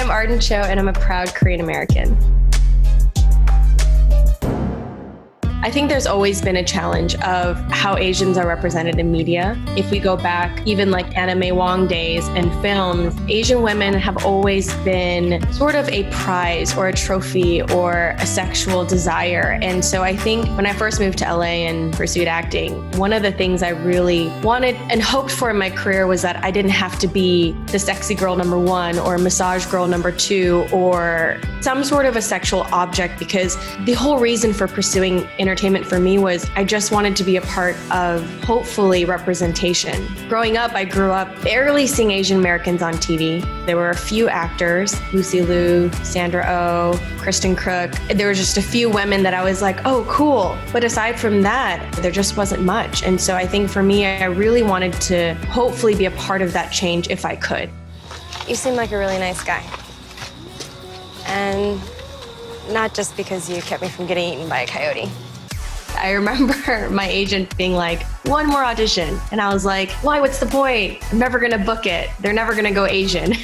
I'm Arden Cho, and I'm a proud Korean American. I think there's always been a challenge of how Asians are represented in media. If we go back even like Anime Wong days and films, Asian women have always been sort of a prize or a trophy or a sexual desire. And so I think when I first moved to LA and pursued acting, one of the things I really wanted and hoped for in my career was that I didn't have to be the sexy girl number one or massage girl number two or some sort of a sexual object, because the whole reason for pursuing entertainment for me was I just wanted to be a part of, hopefully, representation. Growing up, I grew up barely seeing Asian Americans on TV. There were a few actors, Lucy Liu, Sandra Oh, Kristen Crook. There were just a few women that I was like, oh, cool. But aside from that, there just wasn't much. And so I think for me, I really wanted to hopefully be a part of that change if I could. You seem like a really nice guy. And not just because you kept me from getting eaten by a coyote. I remember my agent being like, one more audition. And I was like, why, what's the point? I'm never gonna book it. They're never gonna go Asian.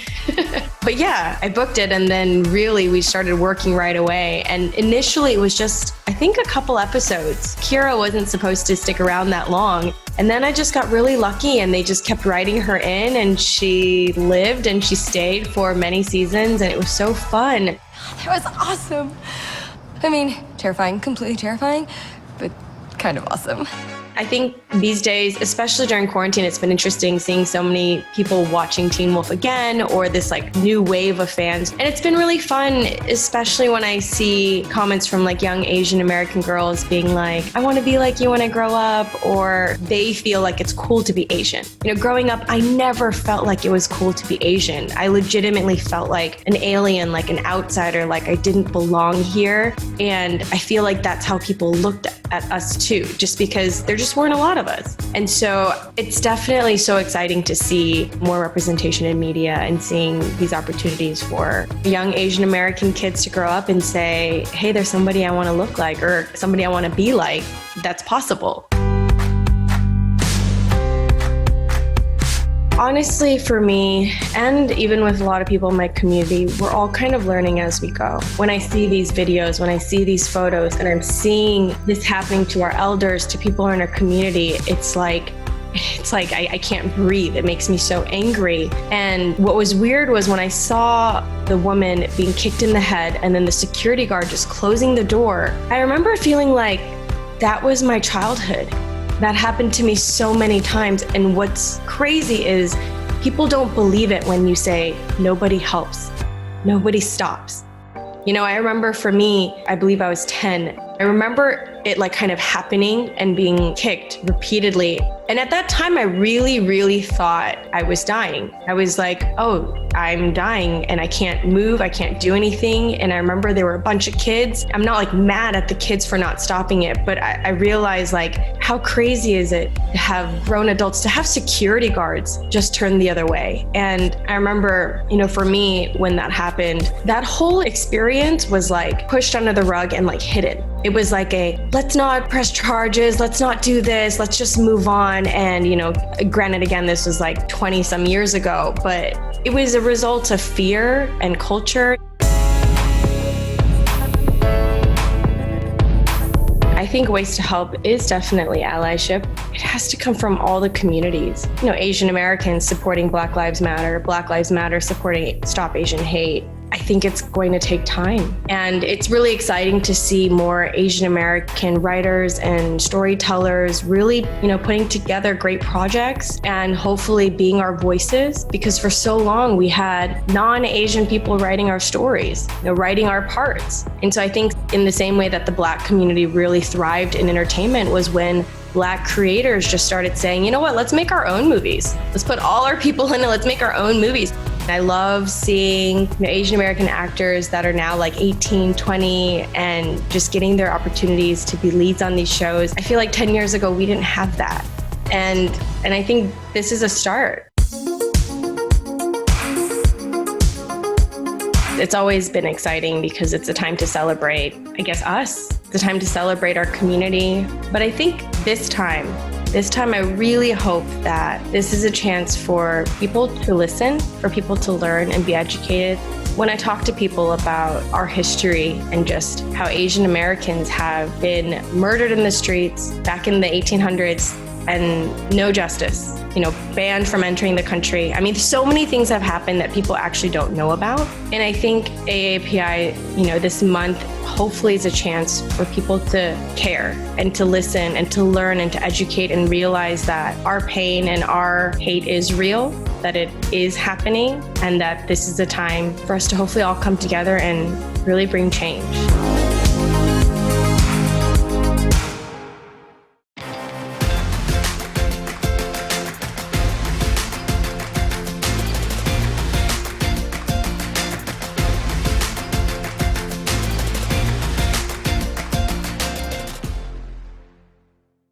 But yeah, I booked it, and then really we started working right away. And initially it was just, I think, a couple episodes. Kira wasn't supposed to stick around that long. And then I just got really lucky, and they just kept writing her in, and she lived and she stayed for many seasons, and it was so fun. That was awesome. I mean, terrifying, completely terrifying, but kind of awesome. I think these days, especially during quarantine, it's been interesting seeing so many people watching Teen Wolf again, or this like new wave of fans. And it's been really fun, especially when I see comments from like young Asian American girls being like, I want to be like you when I grow up, or they feel like it's cool to be Asian. You know, growing up, I never felt like it was cool to be Asian. I legitimately felt like an alien, like an outsider, like I didn't belong here. And I feel like that's how people looked at us too, just because there just weren't a lot of us. And so it's definitely so exciting to see more representation in media and seeing these opportunities for young Asian American kids to grow up and say, hey, there's somebody I want to look like or somebody I want to be like. That's possible. Honestly, for me, and even with a lot of people in my community, we're all kind of learning as we go. When I see these videos, when I see these photos, and I'm seeing this happening to our elders, to people in our community, it's like I can't breathe. It makes me so angry. And what was weird was when I saw the woman being kicked in the head and then the security guard just closing the door, I remember feeling like that was my childhood. That happened to me so many times. And what's crazy is people don't believe it when you say, nobody helps, nobody stops. You know, I remember for me, I believe I was 10. I remember it like kind of happening and being kicked repeatedly. And at that time, I really, really thought I was dying. I was like, oh, I'm dying and I can't move, I can't do anything. And I remember there were a bunch of kids. I'm not like mad at the kids for not stopping it, but I realized like, how crazy is it to have grown adults, to have security guards just turn the other way? And I remember, you know, for me, when that happened, that whole experience was like pushed under the rug and like hidden. It was like let's not press charges, let's not do this, let's just move on. And, you know, granted, again, this was like 20 some years ago, but it was a result of fear and culture. I think ways to help is definitely allyship. It has to come from all the communities. You know, Asian Americans supporting Black Lives Matter supporting Stop Asian Hate. I think it's going to take time. And it's really exciting to see more Asian American writers and storytellers really, you know, putting together great projects and hopefully being our voices, because for so long we had non-Asian people writing our stories, you know, writing our parts. And so I think in the same way that the Black community really thrived in entertainment was when Black creators just started saying, you know what, let's make our own movies. Let's put all our people in it, let's make our own movies. I love seeing, you know, Asian American actors that are now like 18, 20 and just getting their opportunities to be leads on these shows. I feel like 10 years ago, we didn't have that. And I think this is a start. It's always been exciting because it's a time to celebrate, I guess, us. It's a time to celebrate our community. But I think this time I really hope that this is a chance for people to listen, for people to learn and be educated, When I talk to people about our history and just how Asian Americans have been murdered in the streets back in the 1800s and no justice, banned from entering the country. I mean, so many things have happened that people actually don't know about. And I think AAPI, this month, hopefully is a chance for people to care and to listen and to learn and to educate and realize that our pain and our hate is real, that it is happening, and that this is a time for us to hopefully all come together and really bring change.